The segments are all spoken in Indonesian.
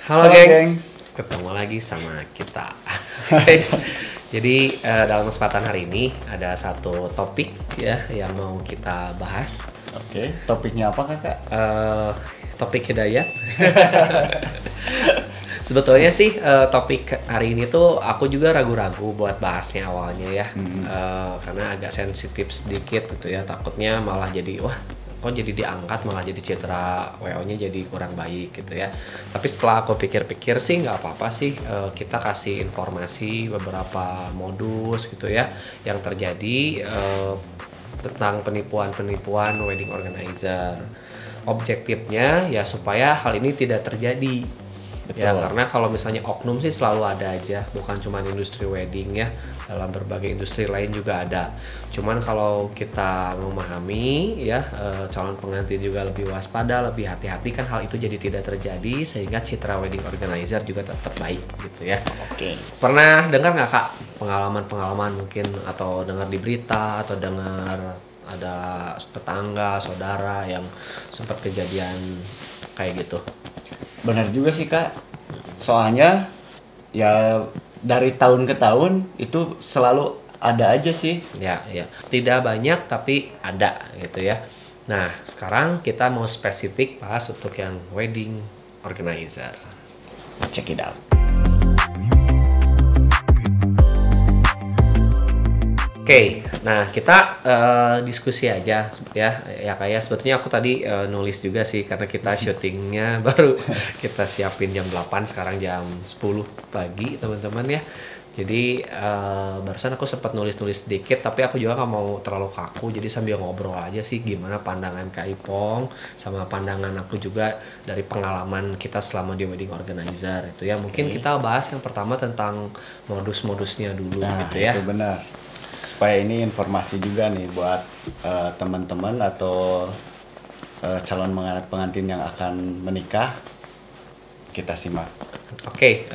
Halo Halo gengs, gengs. ketemu lagi sama kita. Jadi dalam kesempatan hari ini ada satu topik ya yang mau kita bahas. Oke, topiknya apa kakak? Topik hidayah. Sebetulnya sih topik hari ini tuh aku juga ragu-ragu buat bahasnya awalnya ya. Karena agak sensitif sedikit gitu ya. Takutnya malah jadi wah kok jadi diangkat malah jadi citra WO-nya jadi kurang baik gitu ya. Tapi setelah aku pikir-pikir sih nggak apa-apa sih kita kasih informasi beberapa modus gitu ya yang terjadi tentang penipuan-penipuan wedding organizer. Objektifnya ya supaya hal ini tidak terjadi. Ya, Betul. karena kalau misalnya oknum sih selalu ada aja, bukan cuma industri wedding ya, dalam berbagai industri lain juga ada. Cuman kalau kita memahami ya, calon pengantin juga lebih waspada, lebih hati-hati kan hal itu jadi tidak terjadi sehingga citra wedding organizer juga tetap baik gitu ya. Oke. Pernah dengar nggak Kak pengalaman-pengalaman mungkin atau dengar di berita atau dengar ada tetangga, saudara yang sempat kejadian kayak gitu? Benar juga sih kak. Soalnya ya dari tahun ke tahun itu selalu ada aja sih. Ya, ya. Tidak banyak tapi ada gitu ya. Nah, sekarang kita mau spesifik bahas untuk yang wedding organizer. Check it out. Oke, nah kita diskusi aja ya. Ya kayak sebetulnya aku tadi nulis juga sih karena kita syutingnya baru kita siapin jam 8 sekarang jam 10 pagi teman-teman ya. Jadi barusan aku sempat nulis-nulis sedikit tapi aku juga nggak mau terlalu kaku jadi sambil ngobrol aja sih gimana pandangan Kak Ipong sama pandangan aku juga dari pengalaman kita selama di wedding organizer itu ya. Mungkin kita bahas yang pertama tentang modus-modusnya dulu Nah, gitu ya. itu benar. Supaya ini informasi juga nih buat teman-teman atau calon pengantin yang akan menikah. Kita simak. Oke,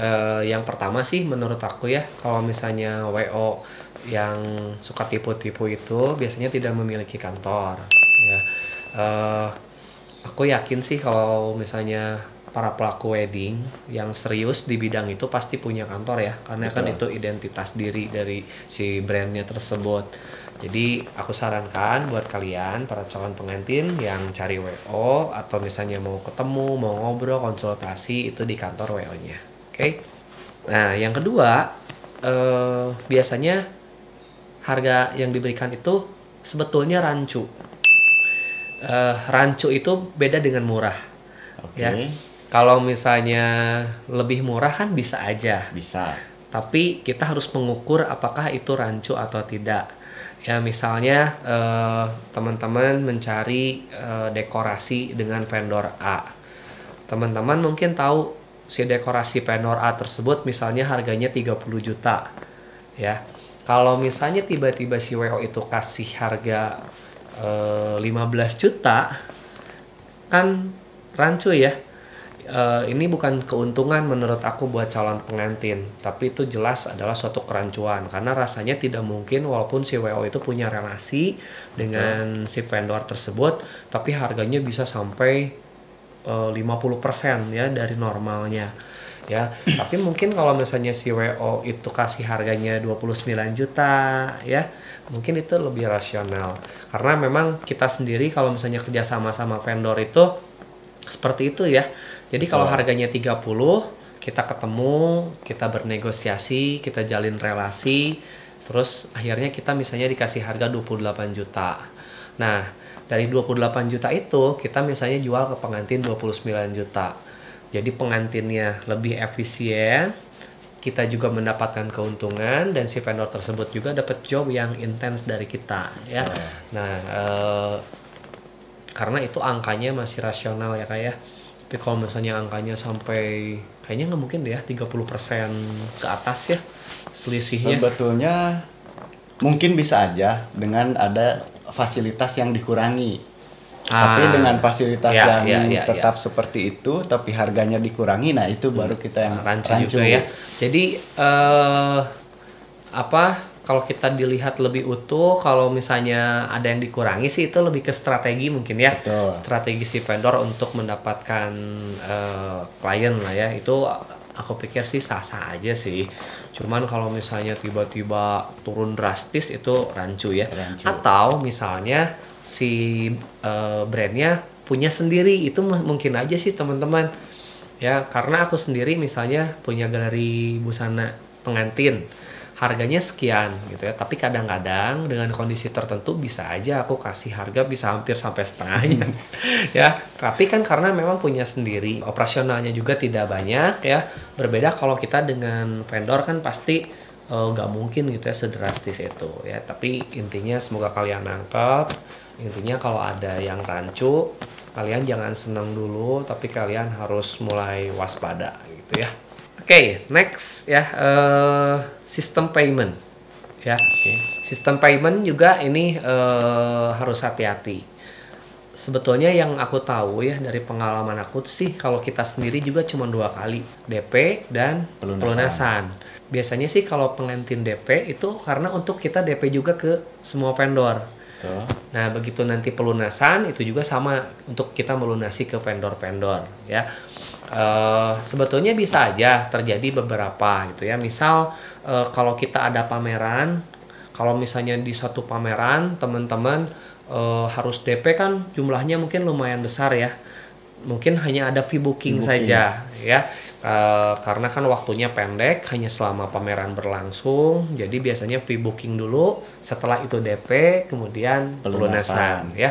yang pertama sih menurut aku ya, kalau misalnya WO yang suka tipu-tipu itu biasanya tidak memiliki kantor. Ya, aku yakin sih kalau misalnya para pelaku wedding yang serius di bidang itu pasti punya kantor ya, karena kan itu Betul. identitas diri dari si brandnya tersebut. Jadi aku sarankan buat kalian para calon pengantin yang cari WO atau misalnya mau ketemu, mau ngobrol, konsultasi itu di kantor WO-nya. Oke. Nah, yang kedua biasanya harga yang diberikan itu sebetulnya rancu. Rancu itu beda dengan murah. Oke. Ya. Kalau misalnya lebih murah kan bisa aja. Bisa. Tapi kita harus mengukur apakah itu rancu atau tidak. Ya misalnya teman-teman mencari dekorasi dengan vendor A. Teman-teman mungkin tahu si dekorasi vendor A tersebut misalnya harganya 30 juta. Ya. Kalau misalnya tiba-tiba si WO itu kasih harga 15 juta kan rancu ya. Ini bukan keuntungan menurut aku buat calon pengantin, tapi itu jelas adalah suatu kerancuan karena rasanya tidak mungkin walaupun si WO itu punya relasi dengan si vendor tersebut, tapi harganya bisa sampai 50% ya dari normalnya. Ya, tapi mungkin kalau misalnya si WO itu kasih harganya 29 juta ya, mungkin itu lebih rasional. Karena memang kita sendiri kalau misalnya kerja sama vendor itu seperti itu ya. Jadi kalau harganya 30, kita ketemu, kita bernegosiasi, kita jalin relasi, terus akhirnya kita misalnya dikasih harga 28 juta. Nah, dari 28 juta itu kita misalnya jual ke pengantin 29 juta. Jadi pengantinnya lebih efisien, kita juga mendapatkan keuntungan dan si vendor tersebut juga dapat job yang intens dari kita ya. Nah, karena itu angkanya masih rasional ya kayak. Tapi kalau misalnya angkanya sampai kayaknya nggak mungkin deh ya 30% ke atas ya selisihnya. Sebetulnya mungkin bisa aja dengan ada fasilitas yang dikurangi. Tapi dengan fasilitas yang tetap seperti itu, tapi harganya dikurangi, nah itu baru kita yang rancu juga ya. Jadi kalau kita dilihat lebih utuh, kalau misalnya ada yang dikurangi sih itu lebih ke strategi mungkin ya. Betul. Strategi si vendor untuk mendapatkan klien lah ya. Itu aku pikir sih sah-sah aja sih. Cuman kalau misalnya tiba-tiba turun drastis itu rancu ya. Rancu. Atau misalnya si brandnya punya sendiri, itu mungkin aja sih teman-teman. Ya, karena aku sendiri misalnya punya galeri busana pengantin. Harganya sekian gitu ya, tapi kadang-kadang dengan kondisi tertentu bisa aja aku kasih harga bisa hampir sampai setengahnya ya, tapi kan karena memang punya sendiri, operasionalnya juga tidak banyak ya. Berbeda kalau kita dengan vendor kan pasti nggak mungkin gitu ya sedrastis itu ya. Tapi intinya semoga kalian nangkep. Intinya kalau ada yang rancu, kalian jangan senang dulu, tapi kalian harus mulai waspada gitu ya. Oke, next ya, sistem payment ya. Sistem payment juga ini harus hati-hati. Sebetulnya yang aku tahu ya dari pengalaman aku sih, kalau kita sendiri juga cuma 2 kali, DP dan pelunasan. Biasanya sih kalau pengantin DP itu karena untuk kita DP juga ke semua vendor. Nah, begitu nanti pelunasan itu juga sama untuk kita melunasi ke vendor-vendor ya. Sebetulnya bisa aja terjadi beberapa gitu ya. Misal kalau kita ada pameran, kalau misalnya di satu pameran teman-teman harus DP kan jumlahnya mungkin lumayan besar ya. Mungkin hanya ada fee booking saja ya. Karena kan waktunya pendek, hanya selama pameran berlangsung, jadi biasanya fee booking dulu, setelah itu DP, kemudian pelunasan ya.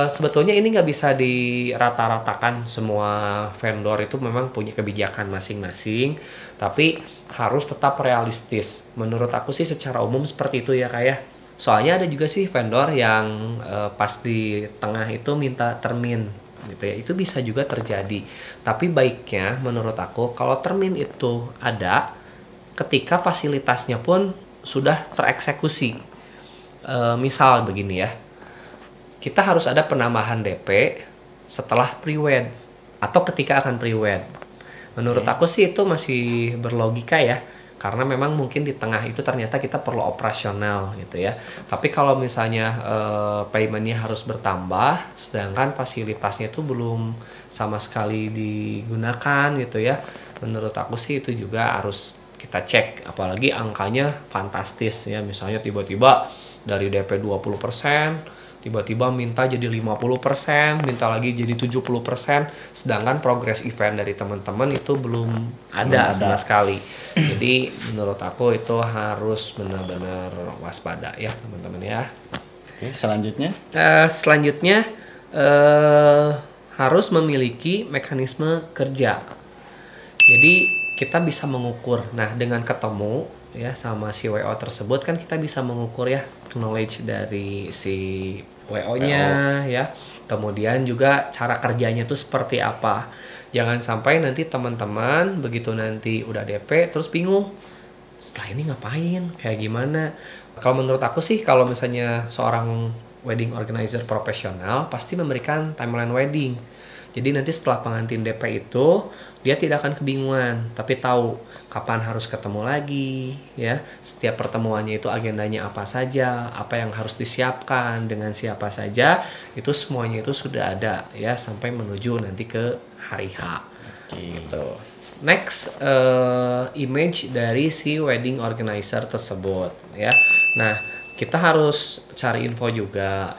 Sebetulnya ini nggak bisa dirata-ratakan, semua vendor itu memang punya kebijakan masing-masing, tapi harus tetap realistis. Menurut aku sih secara umum seperti itu ya kayak. Soalnya ada juga sih vendor yang pas di tengah itu minta termin gitu ya, itu bisa juga terjadi. Tapi baiknya menurut aku kalau termin itu ada ketika fasilitasnya pun sudah tereksekusi. Misal begini ya, kita harus ada penambahan DP setelah pre-wed atau ketika akan pre-wed. Menurut aku sih itu masih berlogika ya, karena memang mungkin di tengah itu ternyata kita perlu operasional gitu ya. Tapi kalau misalnya paymentnya harus bertambah, sedangkan fasilitasnya itu belum sama sekali digunakan gitu ya, menurut aku sih itu juga harus kita cek. Apalagi angkanya fantastis ya, misalnya tiba-tiba dari DP 20%, tiba-tiba minta jadi 50%, minta lagi jadi 70%, sedangkan progres event dari teman-teman itu belum ada sama sekali. Jadi menurut aku itu harus benar-benar waspada ya teman-teman ya. Oke, selanjutnya? Selanjutnya harus memiliki mekanisme kerja. Jadi kita bisa mengukur. Nah, dengan ketemu ya sama si WO tersebut kan kita bisa mengukur ya knowledge dari si WO-nya ya. Kemudian juga cara kerjanya tuh seperti apa. Jangan sampai nanti teman-teman begitu nanti udah DP terus bingung. Setelah ini ngapain? Kayak gimana? Kalau menurut aku sih kalau misalnya seorang wedding organizer profesional pasti memberikan timeline wedding. Jadi nanti setelah pengantin DP itu dia tidak akan kebingungan, tapi tahu kapan harus ketemu lagi, ya. Setiap pertemuannya itu agendanya apa saja, apa yang harus disiapkan dengan siapa saja, itu semuanya itu sudah ada, ya, sampai menuju nanti ke hari H. Gitu. Next, image dari si wedding organizer tersebut, ya. Nah, kita harus cari info juga.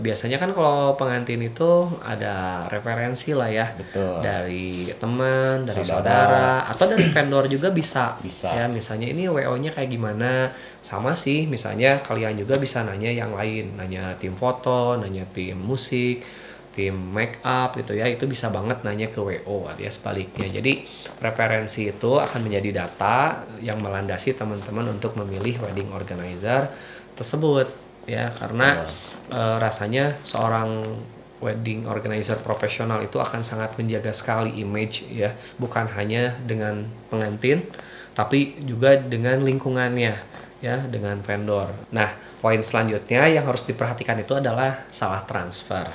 Biasanya kan kalau pengantin itu ada referensi lah ya. Betul. Dari teman, dari saudara, atau dari vendor juga bisa. Ya, misalnya ini WO-nya kayak gimana. Sama sih, misalnya kalian juga bisa nanya yang lain. Nanya tim foto, nanya tim musik, tim make up gitu ya. Itu bisa banget nanya ke WO alias sebaliknya. Jadi referensi itu akan menjadi data yang melandasi teman-teman untuk memilih wedding organizer tersebut ya, karena rasanya seorang wedding organizer profesional itu akan sangat menjaga sekali image ya, bukan hanya dengan pengantin tapi juga dengan lingkungannya ya, dengan vendor. Nah, poin selanjutnya yang harus diperhatikan itu adalah salah transfer.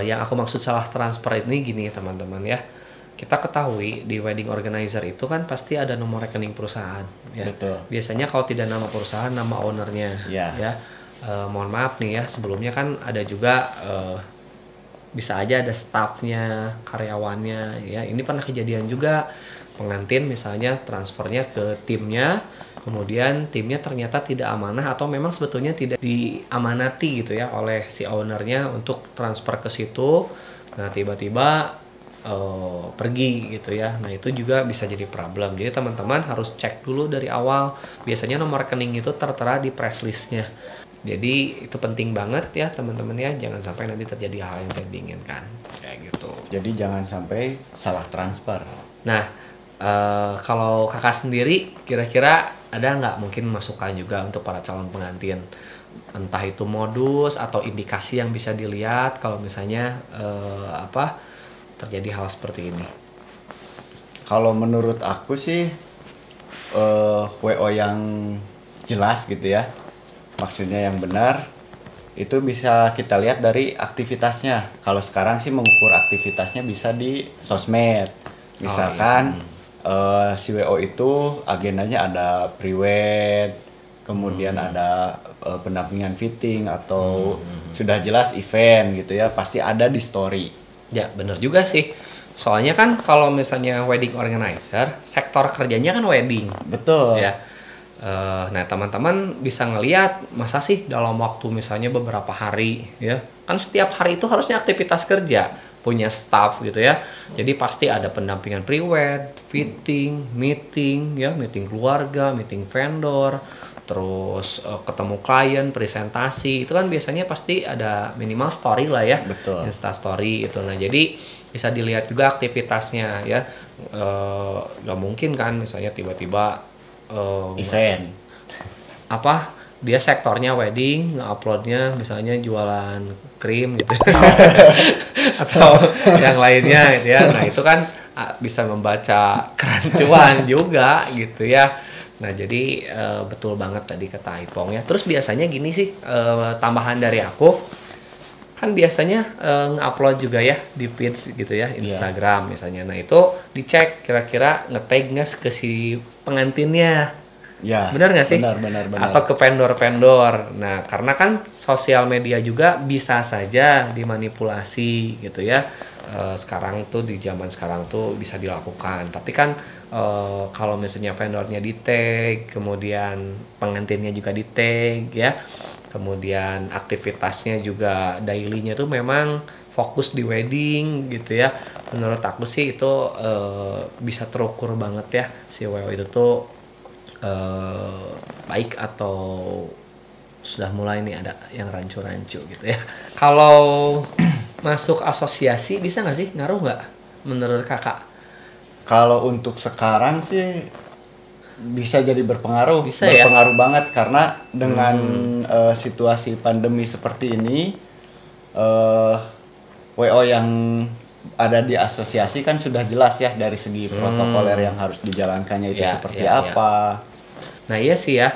Yang aku maksud salah transfer ini gini teman-teman ya, kita ketahui di wedding organizer itu kan pasti ada nomor rekening perusahaan ya. Betul. Biasanya kalau tidak nama perusahaan, nama ownernya ya. Mohon maaf nih ya, sebelumnya kan ada juga bisa aja ada staffnya, karyawannya ya. Ini pernah kejadian juga, pengantin misalnya transfernya ke timnya, kemudian timnya ternyata tidak amanah atau memang sebetulnya tidak diamanati gitu ya oleh si ownernya untuk transfer ke situ. Nah tiba-tiba pergi gitu ya. Nah itu juga bisa jadi problem. Jadi teman-teman harus cek dulu dari awal. Biasanya nomor rekening itu tertera di press listnya. Jadi itu penting banget ya teman-teman ya. Jangan sampai nanti terjadi hal yang tidak diinginkan kayak gitu. Jadi jangan sampai salah transfer. Nah kalau kakak sendiri kira-kira ada nggak mungkin masukan juga untuk para calon pengantin? Entah itu modus atau indikasi yang bisa dilihat kalau misalnya terjadi hal seperti ini. Kalau menurut aku sih WO yang jelas gitu ya, maksudnya yang benar, itu bisa kita lihat dari aktivitasnya. Kalau sekarang sih mengukur aktivitasnya bisa di sosmed. Misalkan si WO itu agendanya ada pre-wed, kemudian ada pendampingan fitting atau sudah jelas event gitu ya, pasti ada di story. Ya bener juga sih. Soalnya kan kalau misalnya wedding organizer, sektor kerjanya kan wedding. Betul. Ya. Nah teman-teman bisa ngelihat masa sih dalam waktu misalnya beberapa hari ya. Kan setiap hari itu harusnya aktivitas kerja, punya staff gitu ya. Jadi pasti ada pendampingan pre-wed, fitting, meeting ya, meeting keluarga, meeting vendor, terus ketemu klien, presentasi, itu kan biasanya pasti ada minimal story lah ya. Betul. Insta story itu. Nah jadi bisa dilihat juga aktivitasnya ya. Gak mungkin kan misalnya tiba-tiba event dia sektornya wedding, nge-uploadnya misalnya jualan krim gitu atau yang lainnya gitu ya. Nah itu kan bisa membaca kerancuan juga gitu ya. Nah jadi betul banget tadi kata Ipong ya. Terus biasanya gini sih, tambahan dari aku, kan biasanya nge-upload juga ya di feeds gitu ya, Instagram misalnya. Nah itu dicek kira-kira nge-tag nggak ke si pengantinnya. Ya, benar nggak sih? Benar. Atau ke vendor-vendor. Nah, karena kan sosial media juga bisa saja dimanipulasi gitu ya. Sekarang tuh di zaman sekarang tuh bisa dilakukan. Tapi kan kalau misalnya vendornya di tag, kemudian pengantinnya juga di tag ya, kemudian aktivitasnya juga daily-nya tuh memang fokus di wedding gitu ya. Menurut aku sih itu bisa terukur banget ya si WO itu tuh baik atau sudah mulai nih ada yang rancu-rancu gitu ya. Kalau masuk asosiasi bisa nggak sih, ngaruh nggak menurut kakak? Kalau untuk sekarang sih bisa jadi berpengaruh, bisa berpengaruh banget karena dengan situasi pandemi seperti ini, WO yang ada di asosiasi kan sudah jelas ya dari segi protokoler yang harus dijalankannya itu seperti apa. Nah iya sih ya,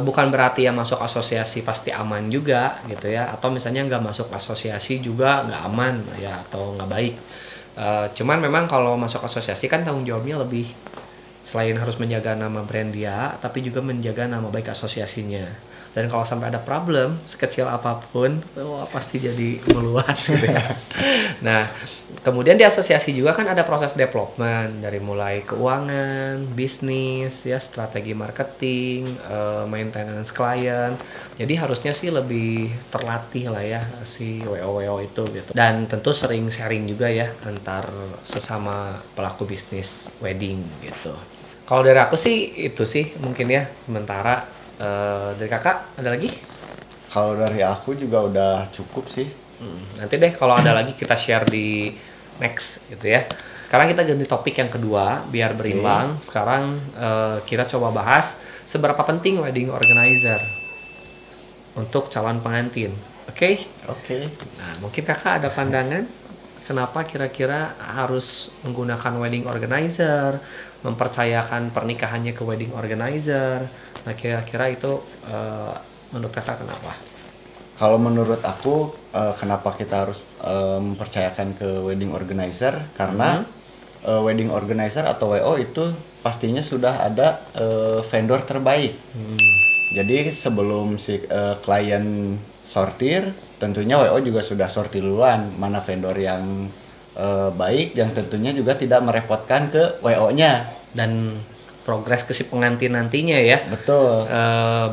bukan berarti yang masuk asosiasi pasti aman juga gitu ya, atau misalnya nggak masuk asosiasi juga nggak aman ya atau nggak baik. Cuman memang kalau masuk asosiasi kan tanggung jawabnya lebih, selain harus menjaga nama brand dia, tapi juga menjaga nama baik asosiasinya. Dan kalau sampai ada problem sekecil apapun, pasti jadi meluas gitu ya. Nah, kemudian di asosiasi juga kan ada proses development dari mulai keuangan, bisnis, ya strategi marketing, maintenance klien. Jadi harusnya sih lebih terlatih lah ya si WO itu gitu. Dan tentu sering sharing juga ya antar sesama pelaku bisnis wedding gitu. Kalau dari aku sih itu sih mungkin ya sementara. Dari kakak ada lagi? Kalau dari aku juga udah cukup sih. Nanti deh kalau ada lagi kita share di next gitu ya. Sekarang kita ganti topik yang kedua biar berimbang. Sekarang kita coba bahas seberapa penting wedding organizer untuk calon pengantin. Oke? Oke. Nah mungkin kakak ada pandangan kenapa kira-kira harus menggunakan wedding organizer, mempercayakan pernikahannya ke wedding organizer. Nah kira-kira itu menurut kakak kenapa? Kalau menurut aku kenapa kita harus mempercayakan ke wedding organizer? Karena wedding organizer atau WO itu pastinya sudah ada vendor terbaik. Jadi sebelum si klien sortir, tentunya WO juga sudah sortir duluan mana vendor yang baik dan tentunya juga tidak merepotkan ke WO-nya. Dan progres ke si pengantin nantinya ya. Betul.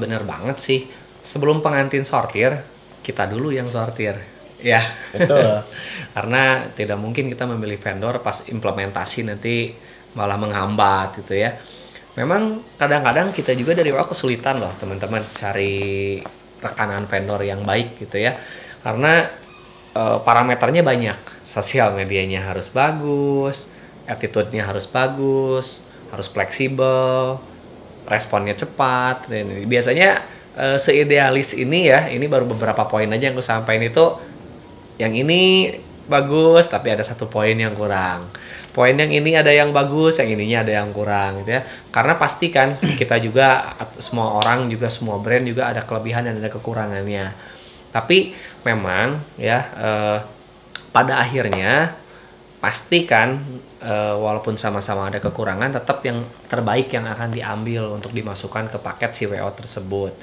Bener banget sih. Sebelum pengantin sortir, kita dulu yang sortir. Ya. Betul. Karena tidak mungkin kita memilih vendor pas implementasi nanti malah menghambat gitu ya. Memang kadang-kadang kita juga dari WO kesulitan loh teman-teman cari rekanan vendor yang baik gitu ya. Karena parameternya banyak. Sosial medianya harus bagus, attitude-nya harus bagus, harus fleksibel, responnya cepat. Dan biasanya seidealis ini ya, ini baru beberapa poin aja yang aku sampaikan itu. Yang ini bagus tapi ada satu poin yang kurang. Poin yang ini ada yang bagus, yang ininya ada yang kurang gitu ya. Karena pasti kan kita juga, semua orang juga, semua brand juga ada kelebihan dan ada kekurangannya. Tapi memang ya pada akhirnya pasti kan walaupun sama-sama ada kekurangan, tetap yang terbaik yang akan diambil untuk dimasukkan ke paket si WO tersebut.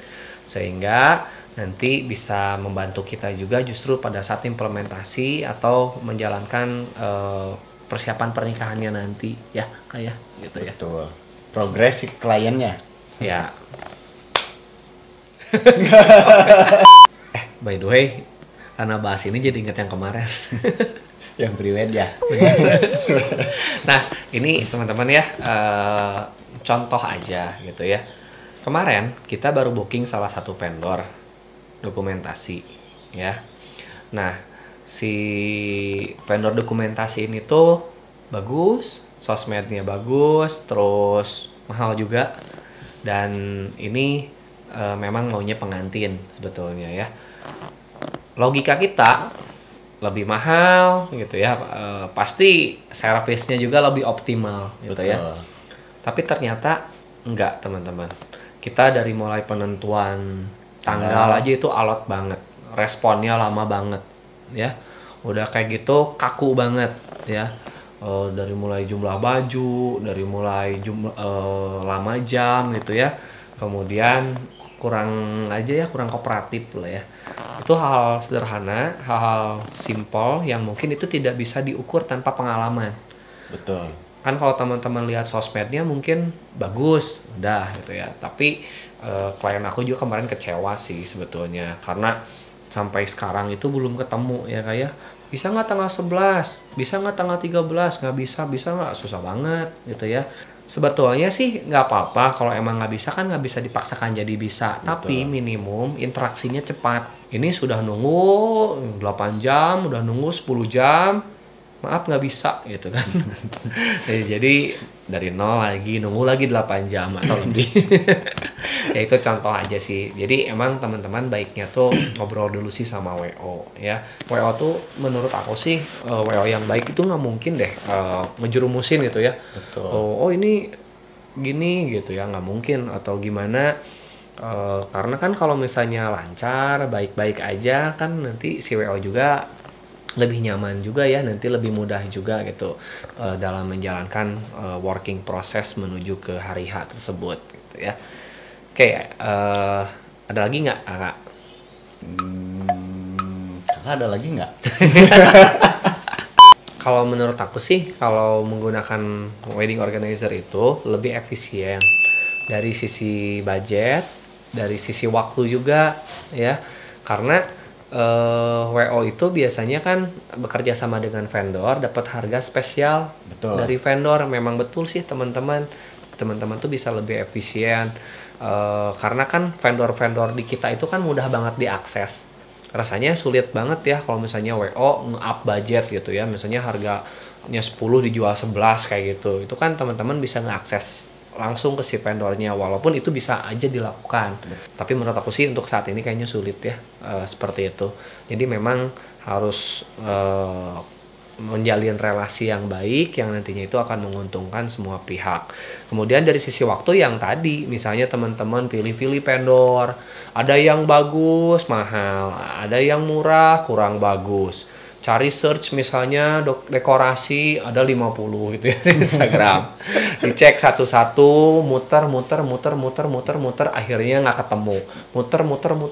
Sehingga nanti bisa membantu kita juga justru pada saat implementasi atau menjalankan persiapan pernikahannya nanti ya kayak gitu ya. Betul. Progres si kliennya. Ya. By the way, karena bahas ini jadi ingat yang kemarin. Yang priwed ya. Nah, ini teman-teman ya, contoh aja gitu ya. Kemarin kita baru booking salah satu vendor dokumentasi ya. Nah, si vendor dokumentasi ini tuh bagus, sosmednya bagus, terus mahal juga. Dan ini memang maunya pengantin sebetulnya ya. Logika kita lebih mahal gitu ya, pasti servisnya juga lebih optimal gitu. Betul. Ya. Tapi ternyata enggak teman-teman. Kita dari mulai penentuan tanggal aja itu alot banget, responnya lama banget ya, udah kayak gitu kaku banget ya. Dari mulai jumlah baju, dari mulai jumlah lama jam gitu ya, kemudian kurang kooperatif lah ya. Itu hal sederhana, hal simpel yang mungkin itu tidak bisa diukur tanpa pengalaman. Betul. Kan kalau teman-teman lihat sosmednya mungkin bagus, udah gitu ya. Tapi klien aku juga kemarin kecewa sih sebetulnya, karena sampai sekarang itu belum ketemu ya kayak bisa nggak tanggal 11, bisa nggak tanggal 13, nggak bisa nggak, susah banget gitu ya. Sebetulnya sih nggak apa-apa kalau emang nggak bisa, kan nggak bisa dipaksakan jadi bisa. Betul. Tapi minimum interaksinya cepat. Ini sudah nunggu 8 jam, udah nunggu 10 jam, maaf nggak bisa gitu kan. Jadi dari nol lagi, nunggu lagi 8 jam atau lebih. Ya itu contoh aja sih. Jadi emang teman-teman baiknya tuh ngobrol dulu sih sama WO ya. WO tuh menurut aku sih WO yang baik itu nggak mungkin deh ngejerumusin gitu ya. Betul. Oh ini gini gitu ya, nggak mungkin atau gimana. Karena kan kalau misalnya lancar, baik-baik aja kan nanti si WO juga lebih nyaman juga ya, nanti lebih mudah juga gitu dalam menjalankan working proses menuju ke hari H tersebut gitu ya. Oke, ada lagi nggak Kak? Kakak ada lagi nggak? Kalau menurut aku sih, kalau menggunakan wedding organizer itu lebih efisien dari sisi budget, dari sisi waktu juga ya, karena WO itu biasanya kan bekerja sama dengan vendor, dapat harga spesial. Betul. Dari vendor. Memang betul sih teman-teman tuh bisa lebih efisien karena kan vendor-vendor di kita itu kan mudah banget diakses. Rasanya sulit banget ya kalau misalnya WO nge-up budget gitu ya, misalnya harganya 10 dijual 11 kayak gitu. Itu kan teman-teman bisa ngeakses langsung ke si vendornya, walaupun itu bisa aja dilakukan. Tapi menurut aku sih untuk saat ini kayaknya sulit ya seperti itu. Jadi memang harus menjalin relasi yang baik yang nantinya itu akan menguntungkan semua pihak. Kemudian dari sisi waktu yang tadi, misalnya teman-teman pilih-pilih vendor, ada yang bagus mahal, ada yang murah kurang bagus. cari search misalnya dekorasi ada 50 gitu ya di Instagram. Dicek satu-satu, muter, akhirnya nggak ketemu. Muter,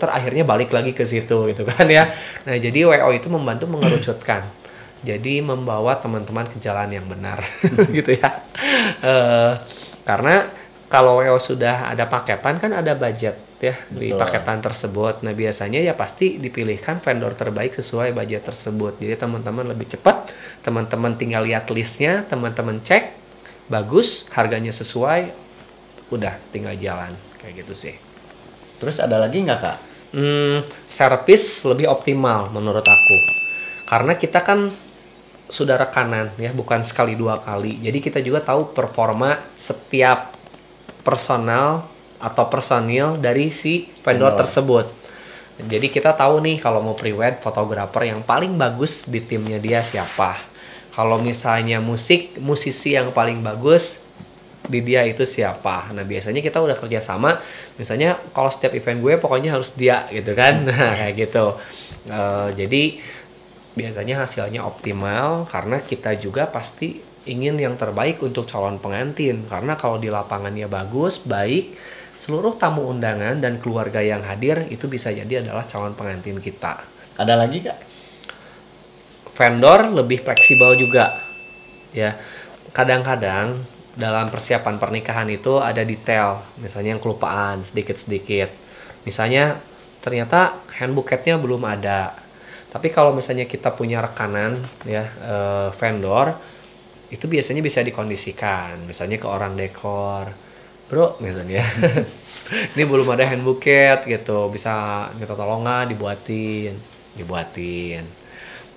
akhirnya balik lagi ke situ gitu kan ya. Nah, jadi WO itu membantu mengerucutkan. Jadi membawa teman-teman ke jalan yang benar gitu ya. Karena kalau WO sudah ada paketan kan ada budget ya di paketan tersebut. Nah, biasanya ya pasti dipilihkan vendor terbaik sesuai budget tersebut. Jadi teman-teman lebih cepat, teman-teman tinggal lihat listnya, teman-teman cek, bagus, harganya sesuai, udah tinggal jalan kayak gitu sih. Terus ada lagi nggak Kak? Service lebih optimal menurut aku. Karena kita kan sudah rekanan ya, bukan sekali dua kali. Jadi kita juga tahu performa setiap personal atau personil dari si vendor tersebut. Jadi kita tahu nih kalau mau pre-wed fotografer yang paling bagus di timnya dia siapa. Kalau misalnya musisi yang paling bagus di dia itu siapa. Nah, biasanya kita udah kerja sama. Misalnya kalau setiap event gue pokoknya harus dia gitu kan. Nah, kayak gitu. Jadi biasanya hasilnya optimal karena kita juga pasti ingin yang terbaik untuk calon pengantin. Karena kalau di lapangannya bagus, baik, seluruh tamu undangan dan keluarga yang hadir itu bisa jadi adalah calon pengantin kita. Ada lagi Kak? Vendor lebih fleksibel juga. Ya. Kadang-kadang dalam persiapan pernikahan itu ada detail, misalnya yang kelupaan sedikit-sedikit. Misalnya ternyata hand bouquetnya belum ada. Tapi kalau misalnya kita punya rekanan ya vendor, itu biasanya bisa dikondisikan. Misalnya ke orang dekor, bro, misalnya ini belum ada hand bouquet gitu, bisa minta tolong nggak dibuatin.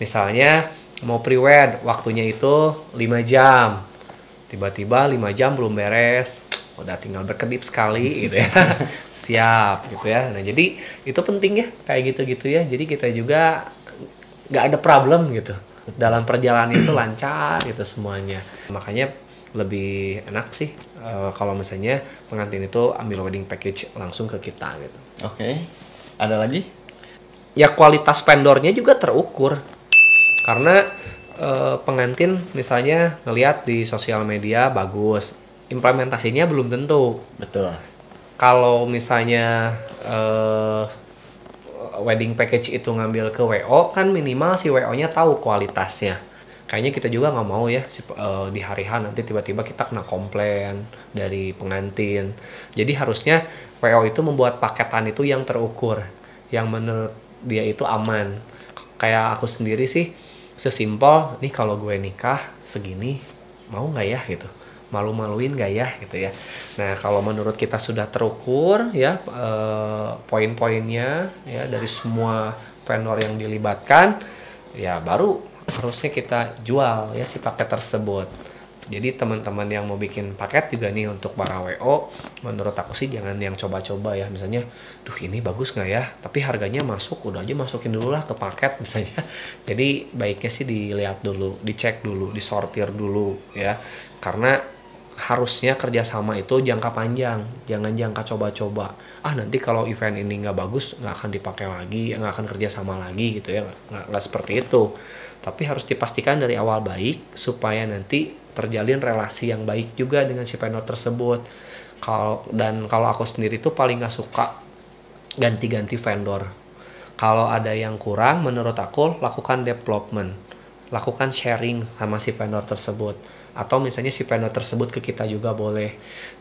Misalnya mau pre-wed, waktunya itu 5 jam. Tiba-tiba 5 jam belum beres, udah tinggal berkedip sekali gitu ya. Siap gitu ya. Nah, jadi itu penting ya, kayak gitu-gitu ya. Jadi kita juga nggak ada problem gitu. Dalam perjalanan itu lancar gitu semuanya. Makanya lebih enak sih kalau misalnya pengantin itu ambil wedding package langsung ke kita gitu. Oke. Ada lagi? Ya kualitas vendornya juga terukur. Karena pengantin misalnya ngelihat di sosial media bagus, implementasinya belum tentu. Betul. Kalau misalnya wedding package itu ngambil ke WO, kan minimal si WO-nya tahu kualitasnya. Kayaknya kita juga nggak mau ya di hari H nanti tiba-tiba kita kena komplain dari pengantin. Jadi harusnya WO itu membuat paketan itu yang terukur, yang menurut dia itu aman. Kayak aku sendiri sih sesimpel nih, kalau gue nikah segini mau nggak ya gitu, malu-maluin nggak ya gitu ya. Nah, kalau menurut kita sudah terukur ya poin-poinnya ya dari semua vendor yang dilibatkan, ya baru harusnya kita jual ya si paket tersebut. Jadi teman-teman yang mau bikin paket juga nih untuk para WO, menurut aku sih jangan yang coba-coba ya. Misalnya, duh ini bagus nggak ya? Tapi harganya masuk, udah aja masukin dulu lah ke paket misalnya. Jadi baiknya sih dilihat dulu, dicek dulu, disortir dulu ya. Karena harusnya kerjasama itu jangka panjang, jangan jangka coba-coba. Nanti kalau event ini nggak bagus, nggak akan dipakai lagi, nggak akan kerjasama lagi gitu ya. Nggak seperti itu. Tapi harus dipastikan dari awal baik supaya nanti terjalin relasi yang baik juga dengan si vendor tersebut. Kalau aku sendiri tuh paling nggak suka ganti-ganti vendor. Kalau ada yang kurang, menurut aku lakukan development, lakukan sharing sama si vendor tersebut. Atau misalnya si vendor tersebut ke kita juga boleh.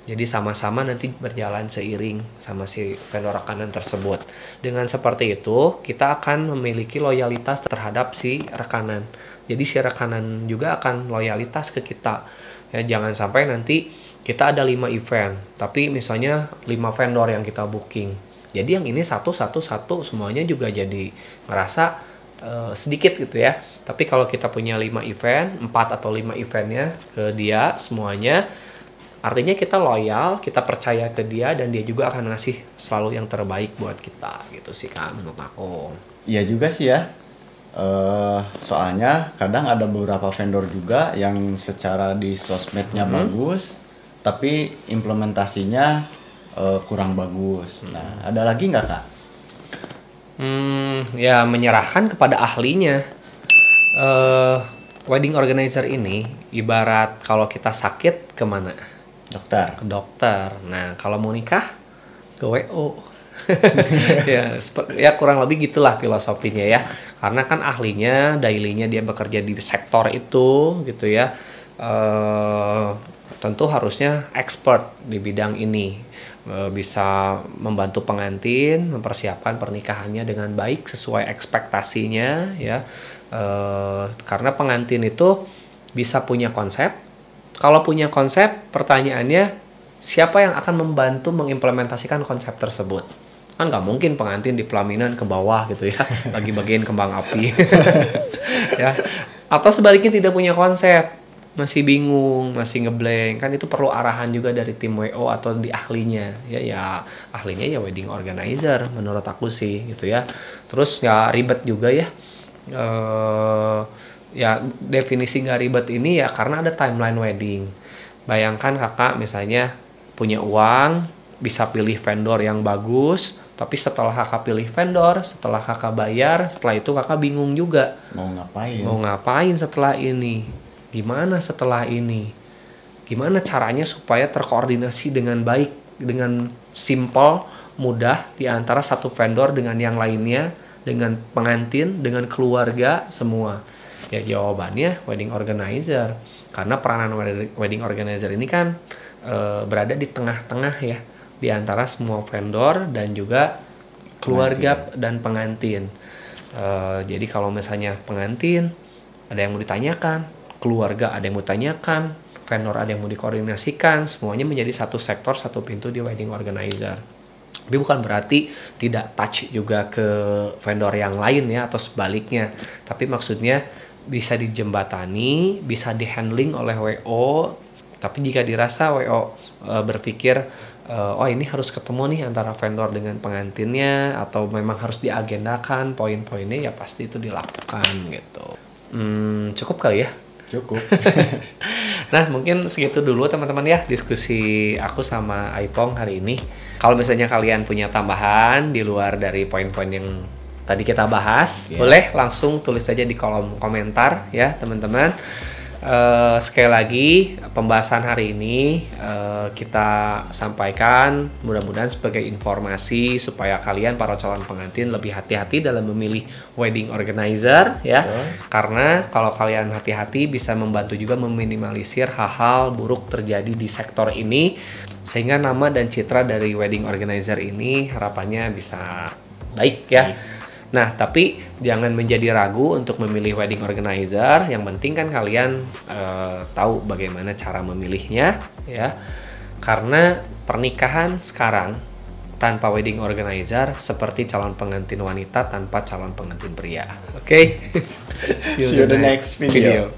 Jadi sama-sama nanti berjalan seiring sama si vendor rekanan tersebut. Dengan seperti itu, kita akan memiliki loyalitas terhadap si rekanan. Jadi si rekanan juga akan loyalitas ke kita. Ya, jangan sampai nanti kita ada 5 event, tapi misalnya 5 vendor yang kita booking. Jadi yang ini satu semuanya juga jadi ngerasa sedikit gitu ya. Tapi kalau kita punya 5 event, 4 atau 5 eventnya ke dia semuanya, artinya kita loyal, kita percaya ke dia, dan dia juga akan ngasih selalu yang terbaik buat kita gitu sih Kak, menurut aku. Iya juga sih ya. Soalnya kadang ada beberapa vendor juga yang secara di sosmednya bagus, tapi implementasinya kurang bagus. Nah, ada lagi nggak Kak? Ya menyerahkan kepada ahlinya. eh wedding organizer ini ibarat kalau kita sakit kemana? Dokter. Ke dokter. Nah, kalau mau nikah ke WO. Ya, ya kurang lebih gitulah filosofinya ya. Karena kan ahlinya, daily-nya dia bekerja di sektor itu gitu ya. Tentu harusnya expert di bidang ini. Bisa membantu pengantin mempersiapkan pernikahannya dengan baik sesuai ekspektasinya ya. Karena pengantin itu bisa punya konsep. Kalau punya konsep, pertanyaannya siapa yang akan membantu mengimplementasikan konsep tersebut? Kan nggak mungkin pengantin di pelaminan ke bawah gitu ya, bagi-bagiin kembang api. Ya. Atau sebaliknya tidak punya konsep, masih bingung, masih ngeblank. Kan itu perlu arahan juga dari tim WO atau di ahlinya. Ya ahlinya ya wedding organizer menurut aku sih gitu ya. Terus nggak ribet juga ya. Ya definisi nggak ribet ini ya karena ada timeline wedding. Bayangkan kakak misalnya punya uang, bisa pilih vendor yang bagus, tapi setelah kakak pilih vendor, setelah kakak bayar, setelah itu kakak bingung juga. Mau ngapain? Mau ngapain setelah ini? Gimana setelah ini? Gimana caranya supaya terkoordinasi dengan baik, dengan simple, mudah di antara satu vendor dengan yang lainnya, dengan pengantin, dengan keluarga, semua. Ya jawabannya wedding organizer. Karena peranan wedding organizer ini kan berada di tengah-tengah ya, di antara semua vendor dan juga keluarga dan pengantin. Jadi kalau misalnya pengantin ada yang mau ditanyakan, keluarga ada yang mau ditanyakan, vendor ada yang mau dikoordinasikan, semuanya menjadi satu sektor, satu pintu di wedding organizer. Tapi bukan berarti tidak touch juga ke vendor yang lain ya atau sebaliknya. Tapi maksudnya bisa dijembatani, bisa dihandling oleh WO. Tapi jika dirasa WO berpikir oh ini harus ketemu nih antara vendor dengan pengantinnya atau memang harus diagendakan poin-poinnya, ya pasti itu dilakukan gitu. Cukup kali ya? Cukup. Nah mungkin segitu dulu teman-teman ya diskusi aku sama Aipong hari ini. Kalau misalnya kalian punya tambahan di luar dari poin-poin yang tadi kita bahas, boleh langsung tulis saja di kolom komentar ya teman-teman. Sekali lagi pembahasan hari ini kita sampaikan mudah-mudahan sebagai informasi supaya kalian para calon pengantin lebih hati-hati dalam memilih wedding organizer ya. Karena kalau kalian hati-hati bisa membantu juga meminimalisir hal-hal buruk terjadi di sektor ini, sehingga nama dan citra dari wedding organizer ini harapannya bisa baik ya. Nah, tapi jangan menjadi ragu untuk memilih wedding organizer. Yang penting kan kalian tahu bagaimana cara memilihnya, ya. Karena pernikahan sekarang tanpa wedding organizer seperti calon pengantin wanita tanpa calon pengantin pria. Oke? See you the next video.